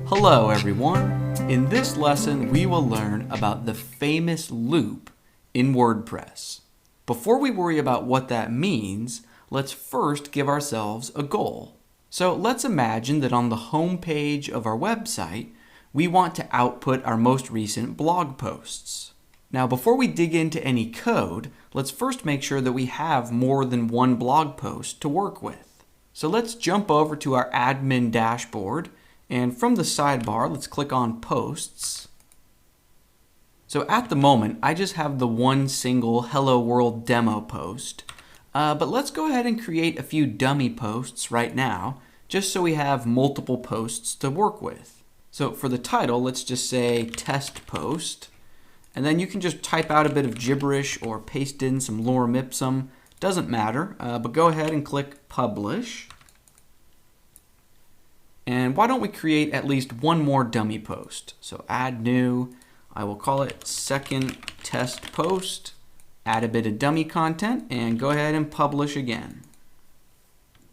Hello everyone! In this lesson we will learn about the famous loop in WordPress. Before we worry about what that means, let's first give ourselves a goal. So let's imagine that on the home page of our website we want to output our most recent blog posts. Now before we dig into any code, let's first make sure that we have more than one blog post to work with. So let's jump over to our admin dashboard, and from the sidebar, let's click on Posts. So at the moment, I just have the one single Hello World demo post, but let's go ahead and create a few dummy posts right now, just so we have multiple posts to work with. So for the title, let's just say Test Post, and then you can just type out a bit of gibberish or paste in some lorem ipsum, doesn't matter, but go ahead and click Publish. And why don't we create at least one more dummy post? So add new, I will call it second test post, add a bit of dummy content, and go ahead and publish again.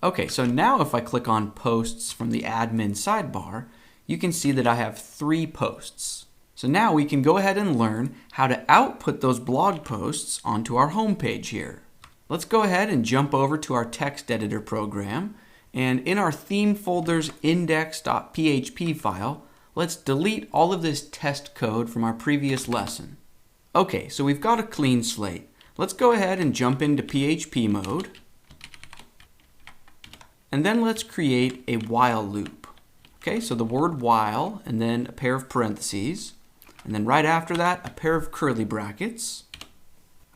Okay, so now if I click on posts from the admin sidebar, you can see that I have 3 posts. So now we can go ahead and learn how to output those blog posts onto our home page here. Let's go ahead and jump over to our text editor program. And in our theme folder's index.php file, let's delete all of this test code from our previous lesson. Okay, so we've got a clean slate. Let's go ahead and jump into PHP mode. And then let's create a while loop. Okay, so the word while, and then a pair of parentheses. And then right after that, a pair of curly brackets.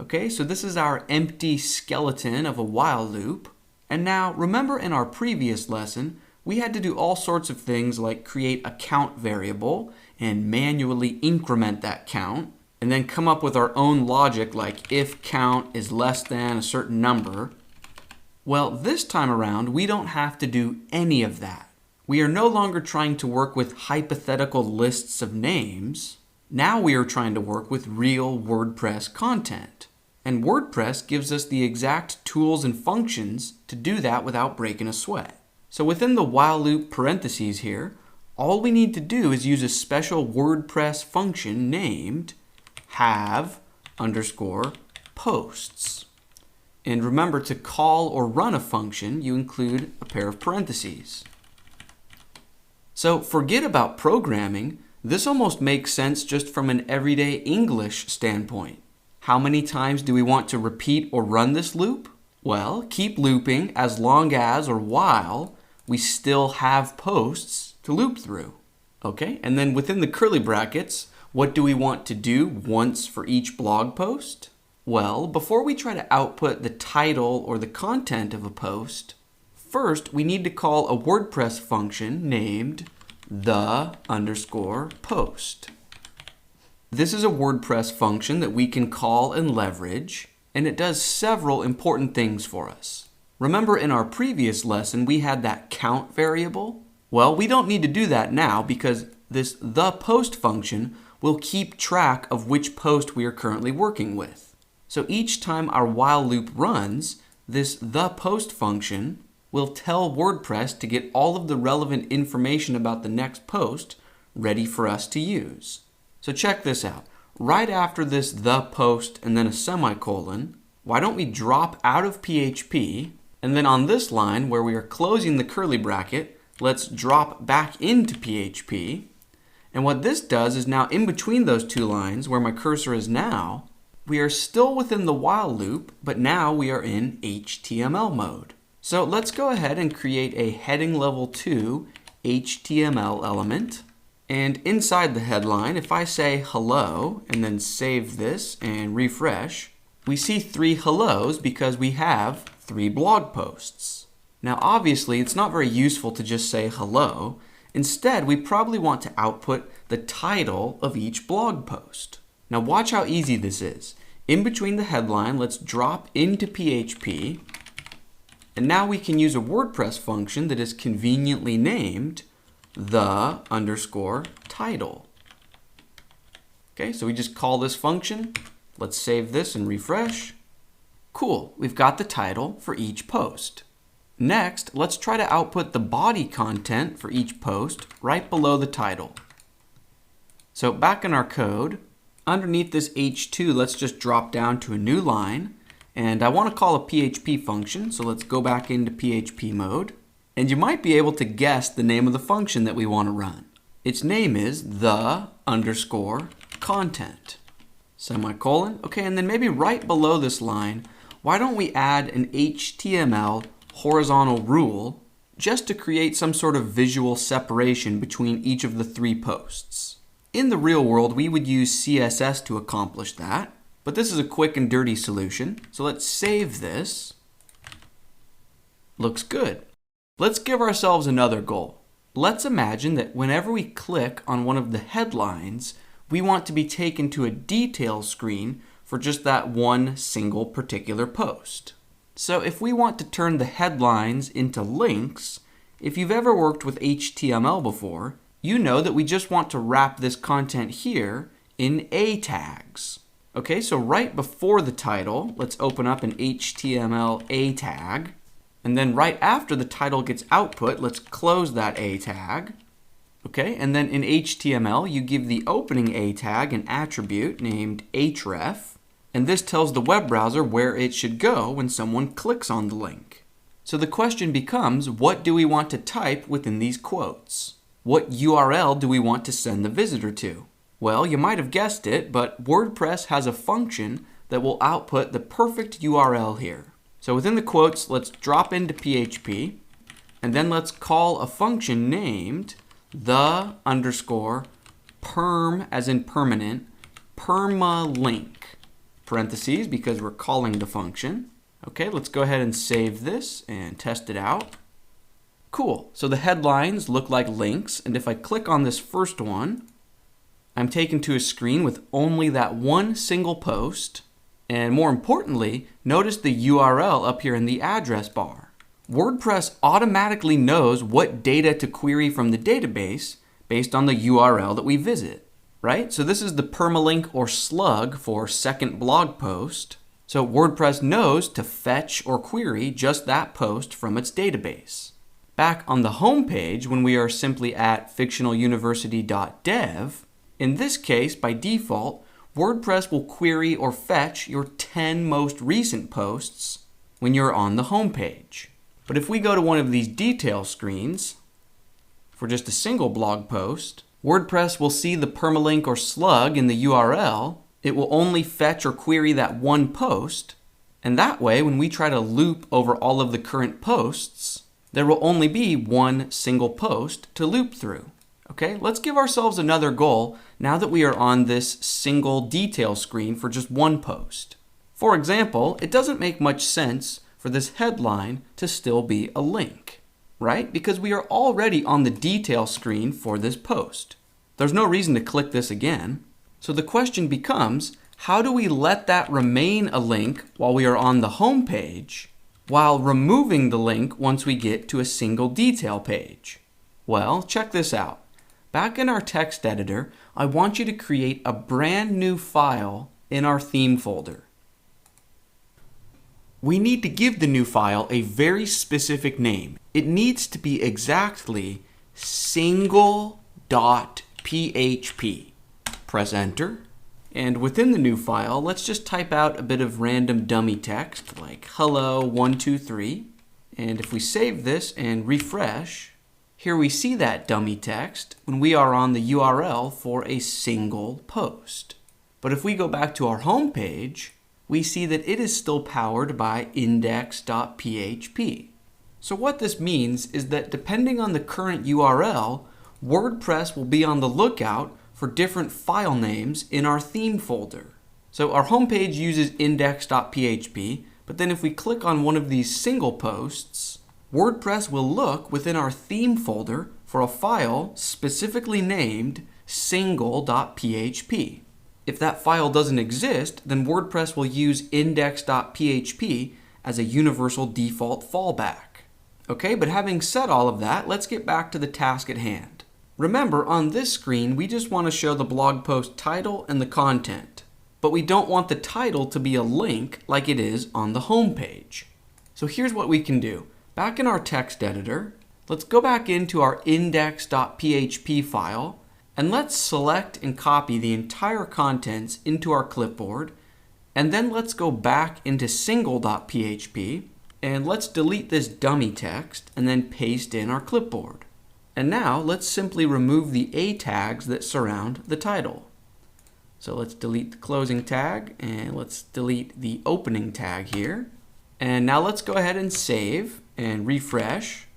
Okay, so this is our empty skeleton of a while loop. And now, remember in our previous lesson, we had to do all sorts of things like create a count variable and manually increment that count, and then come up with our own logic like if count is less than a certain number. Well, this time around, we don't have to do any of that. We are no longer trying to work with hypothetical lists of names. Now we are trying to work with real WordPress content. And WordPress gives us the exact tools and functions to do that without breaking a sweat. So within the while loop parentheses here, all we need to do is use a special WordPress function named have_posts. And remember, to call or run a function, you include a pair of parentheses. So forget about programming. This almost makes sense just from an everyday English standpoint. How many times do we want to repeat or run this loop? Well, keep looping as long as or while we still have posts to loop through. Okay, and then within the curly brackets, what do we want to do once for each blog post? Well, before we try to output the title or the content of a post, first we need to call a WordPress function named the_post. This is a WordPress function that we can call and leverage, and it does several important things for us. Remember in our previous lesson we had that count variable? Well, we don't need to do that now because this ThePost function will keep track of which post we are currently working with. So each time our while loop runs, this ThePost function will tell WordPress to get all of the relevant information about the next post ready for us to use. So check this out. Right after this the post and then a semicolon, why don't we drop out of PHP, and then on this line where we are closing the curly bracket, let's drop back into PHP. And what this does is now in between those two lines where my cursor is now, we are still within the while loop, but now we are in HTML mode. So let's go ahead and create a heading level 2 HTML element. And inside the headline, if I say hello and then save this and refresh, we see 3 hellos because we have 3 blog posts. Now obviously it's not very useful to just say hello. Instead, we probably want to output the title of each blog post. Now watch how easy this is. In between the headline, let's drop into PHP. And now we can use a WordPress function that is conveniently named the_title. Okay, so we just call this function. Let's save this and refresh. Cool, we've got the title for each post. Next, let's try to output the body content for each post right below the title. So back in our code, underneath this H2, let's just drop down to a new line. And I want to call a PHP function, so let's go back into PHP mode. And you might be able to guess the name of the function that we want to run. Its name is the_content. Semicolon. Okay, and then maybe right below this line, why don't we add an HTML horizontal rule just to create some sort of visual separation between each of the 3 posts. In the real world, we would use CSS to accomplish that, but this is a quick and dirty solution. So let's save this. Looks good. Let's give ourselves another goal. Let's imagine that whenever we click on one of the headlines, we want to be taken to a detail screen for just that one single particular post. So if we want to turn the headlines into links, if you've ever worked with HTML before, you know that we just want to wrap this content here in A tags. Okay, so right before the title, let's open up an HTML A tag. And then right after the title gets output, let's close that A tag. Okay, and then in HTML, you give the opening A tag an attribute named href. And this tells the web browser where it should go when someone clicks on the link. So the question becomes, what do we want to type within these quotes? What URL do we want to send the visitor to? Well, you might have guessed it, but WordPress has a function that will output the perfect URL here. So within the quotes, let's drop into PHP, and then let's call a function named the_perm, as in permanent, permalink. Parentheses, because we're calling the function. Okay, let's go ahead and save this and test it out. Cool, so the headlines look like links, and if I click on this first one, I'm taken to a screen with only that one single post. And more importantly, notice the URL up here in the address bar. WordPress automatically knows what data to query from the database based on the URL that we visit. Right? So this is the permalink or slug for second blog post. So WordPress knows to fetch or query just that post from its database. Back on the home page, when we are simply at fictionaluniversity.dev, in this case, by default, WordPress will query or fetch your 10 most recent posts when you're on the home page. But if we go to one of these detail screens for just a single blog post, WordPress will see the permalink or slug in the URL. It will only fetch or query that one post. And that way, when we try to loop over all of the current posts, there will only be one single post to loop through. Okay, let's give ourselves another goal now that we are on this single detail screen for just one post. For example, it doesn't make much sense for this headline to still be a link, right? Because we are already on the detail screen for this post. There's no reason to click this again. So the question becomes, how do we let that remain a link while we are on the home page, while removing the link once we get to a single detail page? Well, check this out. Back in our text editor, I want you to create a brand new file in our theme folder. We need to give the new file a very specific name. It needs to be exactly single.php. Press enter. And within the new file, let's just type out a bit of random dummy text like hello123. And if we save this and refresh, here we see that dummy text when we are on the URL for a single post. But if we go back to our home page, we see that it is still powered by index.php. So what this means is that depending on the current URL, WordPress will be on the lookout for different file names in our theme folder. So our home page uses index.php, but then if we click on one of these single posts, WordPress will look within our theme folder for a file specifically named single.php. If that file doesn't exist, then WordPress will use index.php as a universal default fallback. Okay, but having said all of that, let's get back to the task at hand. Remember, on this screen, we just want to show the blog post title and the content, but we don't want the title to be a link like it is on the home page. So here's what we can do. Back in our text editor, let's go back into our index.php file and let's select and copy the entire contents into our clipboard, and then let's go back into single.php and let's delete this dummy text and then paste in our clipboard. And now let's simply remove the A tags that surround the title. So let's delete the closing tag and let's delete the opening tag here. And now let's go ahead and save and refresh.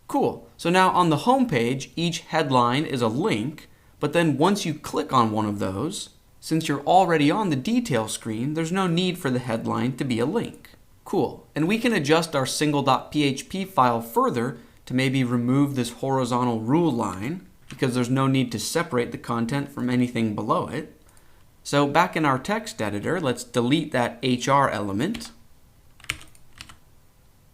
Cool. So now on the home page, each headline is a link, but then once you click on one of those, since you're already on the detail screen, there's no need for the headline to be a link. Cool. And we can adjust our single.php file further to maybe remove this horizontal rule line because there's no need to separate the content from anything below it. So back in our text editor, let's delete that HR element.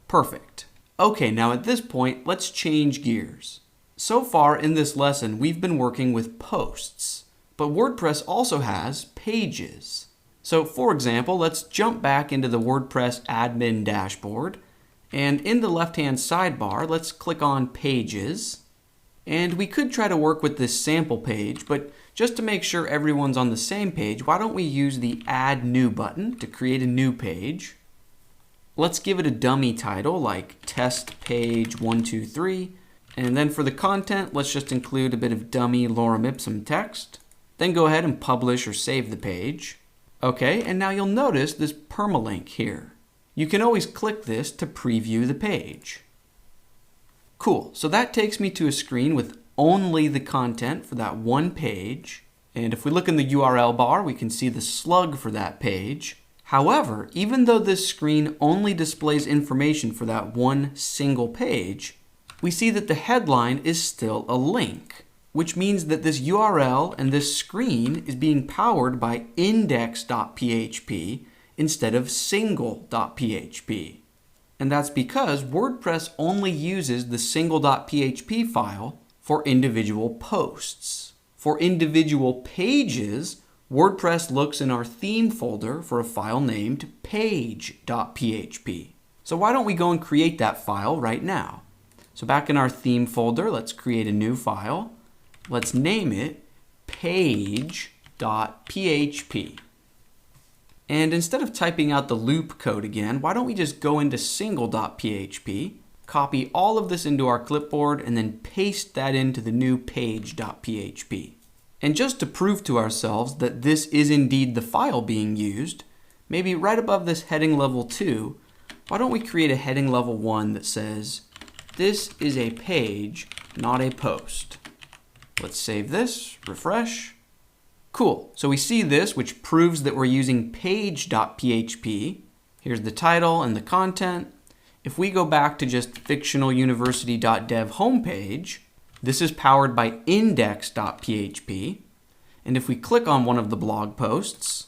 Perfect. Okay, now at this point, let's change gears. So far in this lesson, we've been working with posts, but WordPress also has pages. So for example, let's jump back into the WordPress admin dashboard, and in the left-hand sidebar, let's click on Pages. And we could try to work with this sample page, but just to make sure everyone's on the same page, why don't we use the Add New button to create a new page. Let's give it a dummy title like Test Page 123. And then for the content, let's just include a bit of dummy lorem ipsum text. Then go ahead and publish or save the page. Okay, and now you'll notice this permalink here. You can always click this to preview the page. Cool, so that takes me to a screen with only the content for that one page. And if we look in the URL bar, we can see the slug for that page. However, even though this screen only displays information for that one single page, we see that the headline is still a link, which means that this URL and this screen is being powered by index.php instead of single.php. And that's because WordPress only uses the single.php file for individual posts. For individual pages, WordPress looks in our theme folder for a file named page.php. So why don't we go and create that file right now? So back in our theme folder, let's create a new file. Let's name it page.php. And instead of typing out the loop code again, why don't we just go into single.php, copy all of this into our clipboard, and then paste that into the new page.php. And just to prove to ourselves that this is indeed the file being used, maybe right above this heading level 2, why don't we create a heading level 1 that says, "This is a page, not a post." Let's save this, refresh. Cool, so we see this, which proves that we're using page.php. Here's the title and the content. If we go back to just fictionaluniversity.dev homepage, this is powered by index.php. And if we click on one of the blog posts,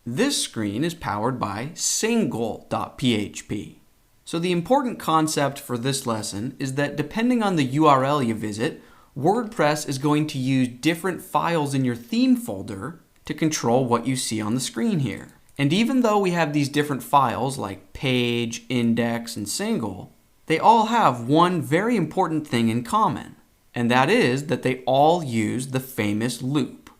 this screen is powered by single.php. So the important concept for this lesson is that depending on the URL you visit, WordPress is going to use different files in your theme folder to control what you see on the screen here. And even though we have these different files like page, index, and single, they all have one very important thing in common, and that is that they all use the famous loop,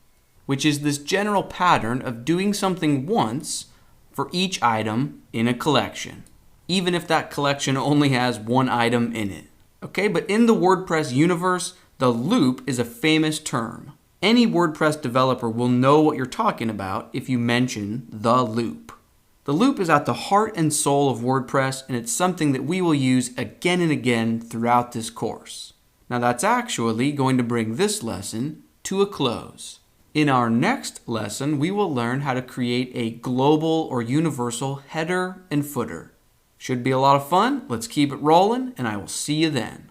which is this general pattern of doing something once for each item in a collection, even if that collection only has one item in it. Okay, but in the WordPress universe, the loop is a famous term. Any WordPress developer will know what you're talking about if you mention the loop. The loop is at the heart and soul of WordPress, and it's something that we will use again and again throughout this course. Now that's actually going to bring this lesson to a close. In our next lesson, we will learn how to create a global or universal header and footer. Should be a lot of fun. Let's keep it rolling, and I will see you then.